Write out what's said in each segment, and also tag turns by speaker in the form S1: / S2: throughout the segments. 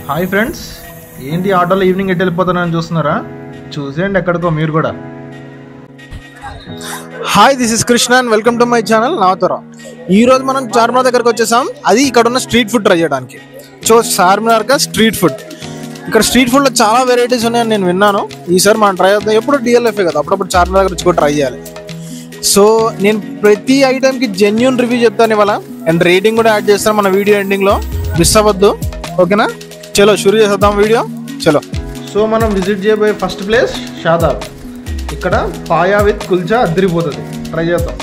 S1: Hi friends, ఏంటి ఆటోలో evening ఎటు వెళ్ళిపోతున్నారని చూస్తున్నారా? చూసేయండి ఎక్కడికో మీరు కూడా.
S2: Hi, this is Krishna and welcome to my channel Naavathora. ఈ రోజు మనం చార్మినార్ దగ్గరకు వచ్చేసాం. అది ఇక్కడ ఉన్న స్ట్రీట్ ఫుడ్ ట్రై చేయడానికి. సో చార్మినార్ కా స్ట్రీట్ ఫుడ్. ఇక్కడ స్ట్రీట్ ఫుడ్ లో చాలా వెరైటీస్ ఉన్నాయని నేను విన్నాను. ఈసారి మనం ట్రై చేద్దాం. ఎప్పుడు డిఎల్ఎఫ్ఏ కదా, అప్పుడప్పుడు చార్మినార్ దగ్గర వచ్చి కూడా ట్రై చేయాలి. సో నేను ప్రతి ఐటెంకి జెన్యూన్ రివ్యూ చెప్తాను ఇవాళ, అండ్ రేటింగ్ కూడా యాడ్ చేస్తాను మన వీడియో ఎండింగ్లో. మిస్ అవ్వద్దు, ఓకేనా? చలో షురూ చేసేద్దాం వీడియో, చలో.
S1: సో మనం విజిట్ చేయబోయే ఫస్ట్ ప్లేస్ షాదాబ్. ఇక్కడ పాయా విత్ కుల్చా అద్దరిపోతుంది, ట్రై చేద్దాం.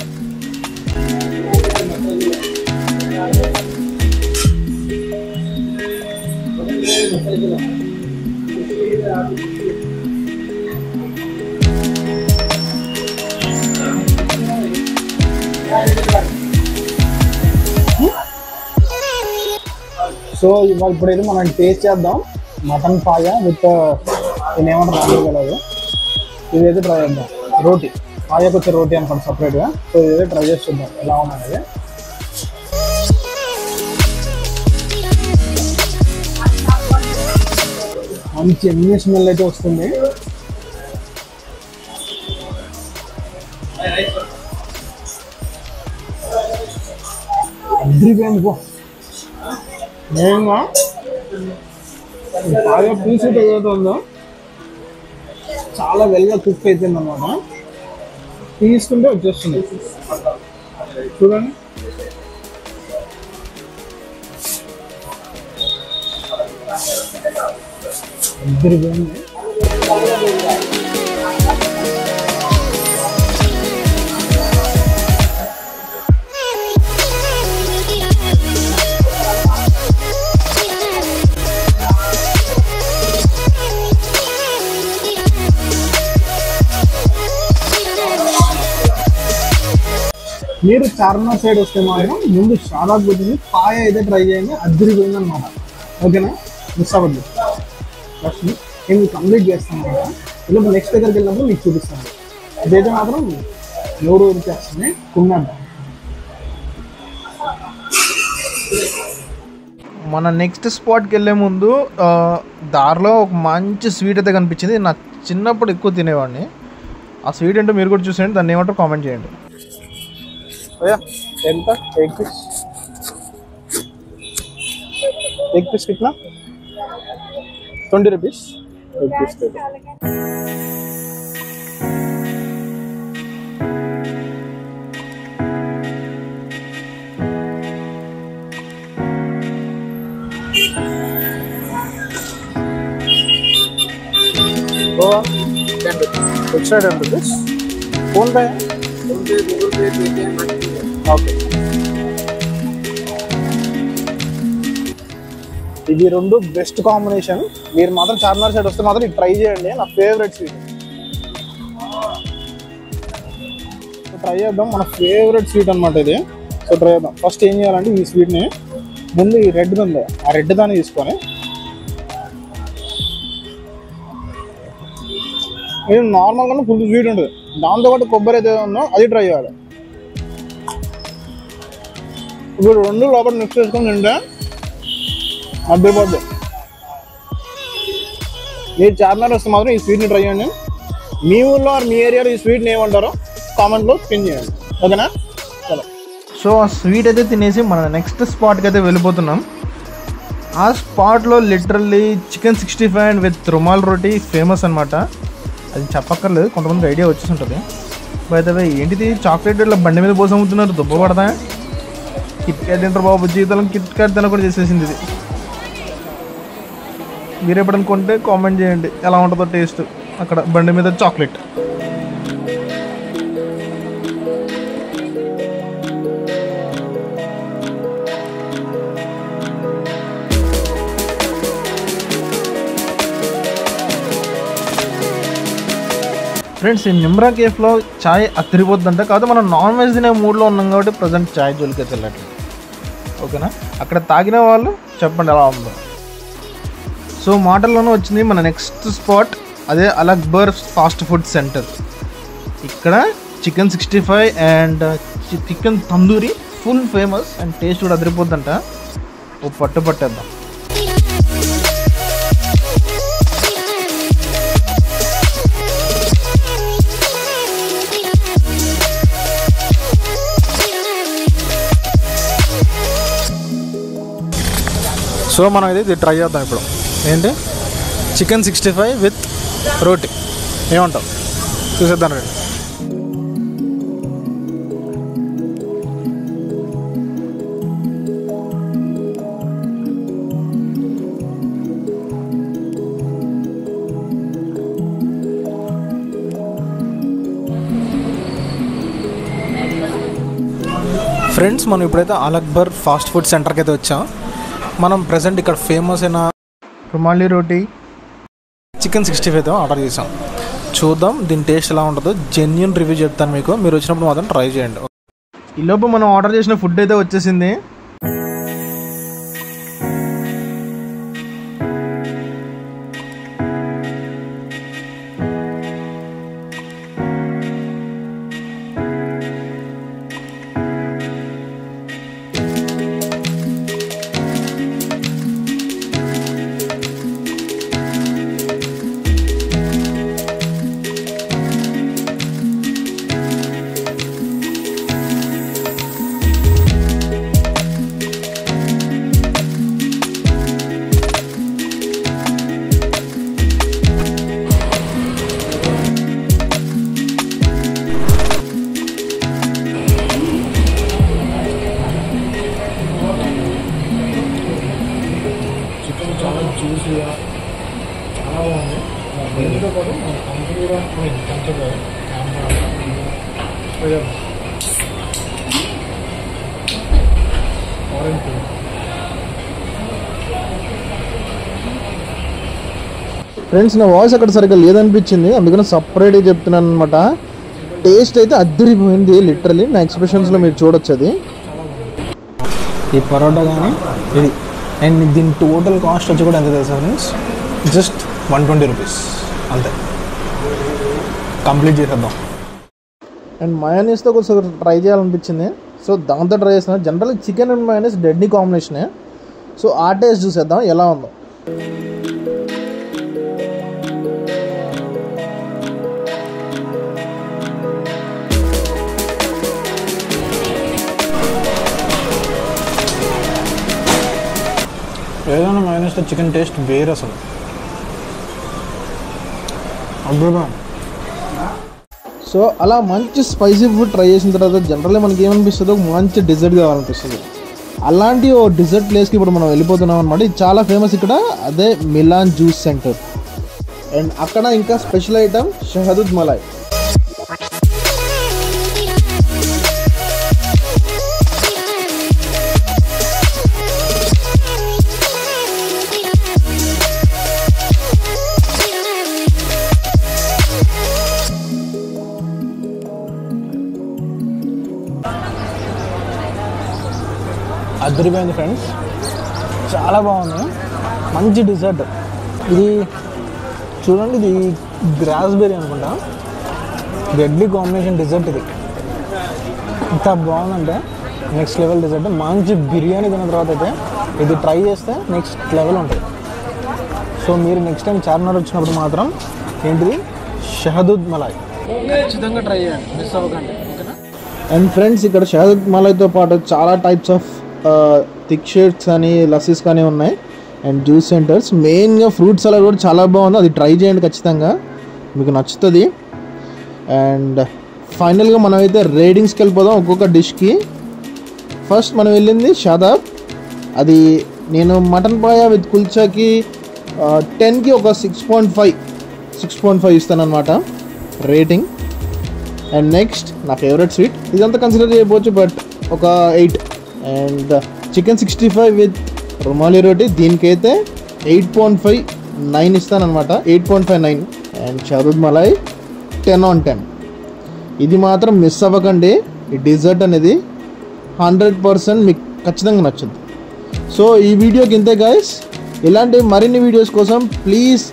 S2: సో ఇప్పుడైతే మనం టేస్ట్ చేద్దాం మటన్ పాయ విత్ ఏమంటారు తెలియదు. ఇదైతే ట్రై చేద్దాం. రోటీ పాయకు వచ్చే రోటీ అనుకోండి సపరేట్గా. సో ఇదైతే ట్రై చేసి చూద్దాం ఎలా ఉన్నది. మంచి ఎన్ని స్మెల్ అయితే వస్తుంది. అద్రిపోయింది. మెయిన్గా బాగా పీస్ ఏదైతే ఉందో చాలా వెల్గా కుక్ అయిపోయింది అన్నమాట. తీసుకుంటే వచ్చేస్తుంది చూడండి. అద్రిపోయింది. మీరు చార్మినార్ సైడ్ వస్తే మాత్రం ముందు షాదాబ్ గురించి పాయ అయితే ట్రై చేయండి, అద్దరిపోయింది అనమాట. ఓకేనా? మిస్ అవ్వద్దు. ఫస్ట్ నేను కంప్లీట్ చేస్తాను కదా, ఇలా నెక్స్ట్ దగ్గరికి వెళ్ళినప్పుడు మీకు చూపిస్తాను. ఇదైతే మాత్రం నోరు వచ్చేస్తుంది. కున్నాడు.
S1: మన నెక్స్ట్ స్పాట్కి వెళ్ళే ముందు దారిలో ఒక మంచి స్వీట్ అయితే కనిపించింది. నా చిన్నప్పుడు ఎక్కువ తినేవాడిని. ఆ స్వీట్ ఏంటో మీరు కూడా చూసేయండి, దాన్ని ఏమంటారో కామెంట్ చేయండి.
S2: ఎంత ఎగ్ పీస్? ఎగ్ పీస్ कितना? 20 रुपीस एग पीस दे दो. और 10 रुपीस एक्स्ट्रा 10 रुपीस. फोन पे है? गूगल पे पेटीएम ఓకే. ఇది రెండు బెస్ట్ కాంబినేషన్. మీరు మాత్రం చార్మినార్ సైడ్ వస్తే మాత్రం ఇది ట్రై చేయండి. నా ఫేవరెట్ స్వీట్. ట్రై చేద్దాం. మన ఫేవరెట్ స్వీట్ అనమాట ఇది. సో ట్రై చేద్దాం. ఫస్ట్ ఏం చేయాలంటే ఈ స్వీట్ని ముందు ఈ రెడ్ ఉంది, ఆ రెడ్ దాన్ని తీసుకొని ఇది నార్మల్గానే ఫుల్ స్వీట్ ఉంటుంది. దాంతోపాటు కొబ్బరి అయితే ఉందో అది ట్రై చేయాలి. ఇప్పుడు రెండు లోపల మిక్స్ చేసుకొని తింటే అద్దరిపోద్ది. మీరు చార్మినార్ వస్తే మాత్రం ఈ స్వీట్ని ట్రై చేయండి. మీ ఊళ్ళో మీ ఏరియాలో ఈ స్వీట్ని ఏమంటారో కామెంట్లో పిన్ చేయండి, ఓకేనా? చలో.
S1: సో ఆ స్వీట్ అయితే తినేసి మన నెక్స్ట్ స్పాట్కి అయితే వెళ్ళిపోతున్నాం. ఆ స్పాట్లో literally chicken 65 and with rumal roti famous అనమాట. అది చెప్పక్కర్లేదు, కొంతమందికి ఐడియా వచ్చేసి ఉంటుంది. బై ద వే ఏంటిది చాక్లెట్ ఇట్లా బండి మీద పోసి అమ్ముతున్నారు, దుబ్బ పడతా. కిట్ క్యాట్ తింటారు బాబు, జీవితంలో కిట్ క్యాట్ తినకుండా చేసేసింది ఇది. మీరు ఎప్పుడనుకుంటే కామెంట్ చేయండి ఎలా ఉంటుందో టేస్ట్ అక్కడ బండి మీద చాక్లెట్. ఫ్రెండ్స్, ఈ నిమ్రా కేఫ్లో చాయ్ అద్దరిపోద్దంట. కాదు మనం నాన్ వెజ్ తినే మూడ్లో ఉన్నాం కాబట్టి ప్రజెంట్ చాయ్ జోలికి వెళ్ళట్లేదు, ఓకేనా? అక్కడ తాగిన వాళ్ళు చెప్పండి ఎలా ఉందో. సో మాటల్లోనే వచ్చింది మన నెక్స్ట్ స్పాట్, అదే అల్ అక్బర్ ఫాస్ట్ ఫుడ్ సెంటర్. ఇక్కడ chicken 65 and chicken tandoori full famous and taste కూడా అదిరిపోద్దంట. ఓ పట్టు పట్టేద్దాం.
S2: సో మనం ఇది ట్రై చేద్దాం ఇప్పుడు. ఏంటి చికెన్ 65 విత్ రోటీ, ఏమంటావు? చూసేద్దాం రండి. ఫ్రెండ్స్, మనం ఇప్పుడైతే అల్ అక్బర్ ఫాస్ట్ ఫుడ్ సెంటర్కి అయితే వచ్చాం. మనం ప్రజెంట్ ఇక్కడ ఫేమస్ అయిన
S1: రుమాలి రోటీ
S2: చికెన్ 65 అయితే ఆర్డర్ చేసాం. చూద్దాం దీని టేస్ట్ ఎలా ఉంటుందో. జెన్యూన్ రివ్యూ చెప్తాను మీకు, మీరు వచ్చినప్పుడు మాత్రం ట్రై చేయండి.
S1: ఈలోపు మనం ఆర్డర్ చేసిన ఫుడ్ అయితే వచ్చేసింది. చికెన్ చాలా జ్యూసీగా చాలా బాగుంది. దీంతో పాటు కంపెనీ కూడా ఆరెంజ్ ఫ్రెండ్స్, నా వాయిస్ అక్కడ సరిగ్గా లేదనిపించింది, అందుకని సపరేట్గా చెప్తున్నాను అనమాట. టేస్ట్ అయితే అద్దరిపోయింది లిటరలీ. నా ఎక్స్ప్రెషన్స్లో మీరు చూడొచ్చు అది.
S2: ఈ పరోటా కానీ ఇది, అండ్ దీని టోటల్ కాస్ట్ వచ్చి కూడా ఎంత తెలుసా ఫ్రెండ్స్? జస్ట్ 120 రూపీస్ అంతే. కంప్లీట్ చేసేద్దాం.
S1: అండ్ మయోనీస్తో కొంచెం ట్రై చేయాలనిపించింది, సో దాంతో ట్రై చేస్తున్నాను. జనరల్గా చికెన్ అండ్ మయోనీస్ డెడ్లీ కాంబినేషనే. సో ఆ టేస్ట్ చూసేద్దాం ఎలా ఉందో.
S2: ఏదైనా మైనస్తో చికెన్ టేస్ట్ వేరే అసలు. అద్భుతం.
S1: సో అలా మంచి స్పైసీ ఫుడ్ ట్రై చేసిన తర్వాత జనరల్గా మనకి ఏమనిపిస్తుందో మంచి డిజర్ట్ కావాలనిపిస్తుంది. అలాంటి ఓ డిజర్ట్ ప్లేస్కి ఇప్పుడు మనం వెళ్ళిపోతున్నాం అనమాట. ఇది చాలా ఫేమస్ ఇక్కడ, అదే మిలాన్ జ్యూస్ సెంటర్. అండ్ అక్కడ ఇంకా స్పెషల్ ఐటమ్ షహదూద్ మలాయ్.
S2: అదిరిపోయింది ఫ్రెండ్స్, చాలా బాగుంది. మంచి డిజర్ట్ ఇది. చూడండి, ఇది గ్రాస్బెర్రీ అనుకుంటా. డెడ్లీ కాంబినేషన్ డిజర్ట్ ఇది. ఇంత బాగుందంటే నెక్స్ట్ లెవెల్ డిజర్ట్. మంచి బిర్యానీ తిన్న తర్వాత అయితే ఇది ట్రై చేస్తే నెక్స్ట్ లెవెల్ ఉంటుంది. సో మీరు నెక్స్ట్ టైం చార్మినార్ వచ్చినప్పుడు మాత్రం ఏంటిది షహదూద్ మలాయ్ ఖచ్చితంగా ట్రై చేయండి, మిస్ అవ్వకండి. ఓకేనా?
S1: అండ్ ఫ్రెండ్స్, ఇక్కడ షహదూద్ మలాయ్తో పాటు చాలా టైప్స్ ఆఫ్ థిక్ షేక్స్ కానీ లస్సీస్ కానీ ఉన్నాయి. అండ్ జ్యూస్ సెంటర్స్, మెయిన్గా ఫ్రూట్ సలాడ్ కూడా చాలా బాగుంది. అది ట్రై చేయండి ఖచ్చితంగా, మీకు నచ్చుతుంది. అండ్ ఫైనల్గా మనం అయితే రేటింగ్స్కి వెళ్ళిపోదాం ఒక్కొక్క డిష్కి. ఫస్ట్ మనం వెళ్ళింది షాదాబ్. అది నేను మటన్ పాయా విత్ కుల్చాకి 10కి ఒక 6.5 ఇస్తాను అనమాట రేటింగ్. అండ్ నెక్స్ట్ నా ఫేవరెట్ స్వీట్, ఇదంతా కన్సిడర్ చేయకపోవచ్చు, బట్ ఒక 8. And chicken 65 with rumali roti, దీనికైతే 8.59 ఇస్తానమాట, 8.59. And Shahdood malai 10 on 10. ఇది మాత్రం మిస్ అవ్వకండి. ఈ డిజర్ట్ అనేది 100% మీకు ఖచ్చితంగా నచ్చుద్ది. సో ఈ వీడియోకి ఇంతే గైస్. ఇలాంటి మరిన్ని వీడియోస్ కోసం please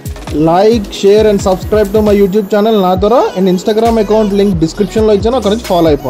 S1: like, share and subscribe to my YouTube channel Naathora. And Instagram account link డిస్క్రిప్షన్లో ఇచ్చాను, అక్కడ నుంచి ఫాలో అయిపోండి.